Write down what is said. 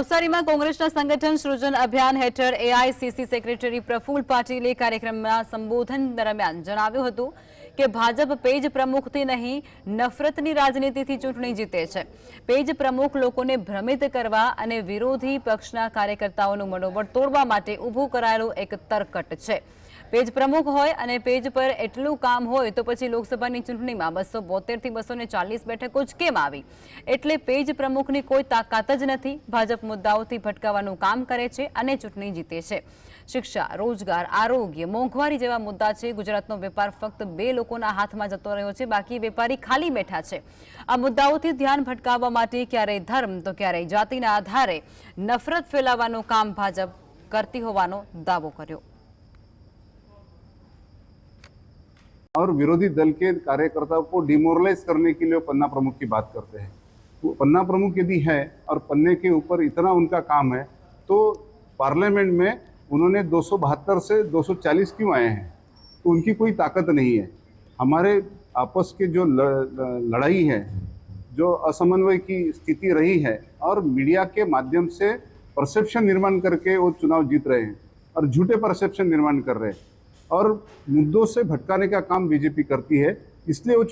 નવસારીમાં કોંગ્રેસના સંગઠન સૃજન અભિયાન હેઠળ એઆઈસીસી સેક્રેટરી પ્રફુલ્લ પાટીલે કાર્યક્રમમાં સંબોધન દરમિયાન જણાવ્યું હતું કે ભાજપ પેજ પ્રમુખથી નહીં નફરતની રાજનીતિથી ચૂંટણી જીતે છે। પેજ પ્રમુખ લોકોને ભ્રમિત કરવા અને વિરોધી પક્ષના કાર્યકર્તાઓનું મનોબળ તોડવા માટે ઊભું કરાયેલું એક તરકટ છે। પેજ પ્રમુખ હોય અને પેજ પર એટલું કામ હોય તો પછી લોકસભાની ચૂંટણીમાં 272 થી 240 બેઠકો જ કેમ આવી? એટલે પેજ પ્રમુખની કોઈ તાકાત જ નથી। ભાજપ મુદ્દાઓથી ભટકાવવાનું કામ કરે છે અને ચૂંટણી જીતે છે। શિક્ષા, રોજગાર, આરોગ્ય, મોંઘવારી જેવા મુદ્દા છે। ગુજરાતનો વેપાર ફક્ત 2 લોકોના હાથમાં જતો રહ્યો છે, બાકી વેપારી ખાલી બેઠા છે। આ મુદ્દાઓથી ધ્યાન ભટકાવવા માટે ક્યારેય ધર્મ તો ક્યારેય જાતિના આધારે નફરત ફેલાવવાનું કામ ભાજપ કરતી હોવાનો દાવો કર્યો। और विरोधी दल के कार्यकर्ताओं को डिमोरलाइज करने के लिए पन्ना प्रमुख की बात करते हैं। वो पन्ना प्रमुख यदि है और पन्ने के ऊपर इतना उनका काम है तो पार्लियामेंट में उन्होंने 272 से 240 क्यों आए हैं? तो उनकी कोई ताकत नहीं है। हमारे आपस के जो लड़ाई है, जो असमन्वय की स्थिति रही है और मीडिया के माध्यम से परसेप्शन निर्माण करके वो चुनाव जीत रहे हैं और झूठे परसेप्शन निर्माण कर रहे हैं और मुद्दों से भटकाने का काम बीजेपी करती है, इसलिए वो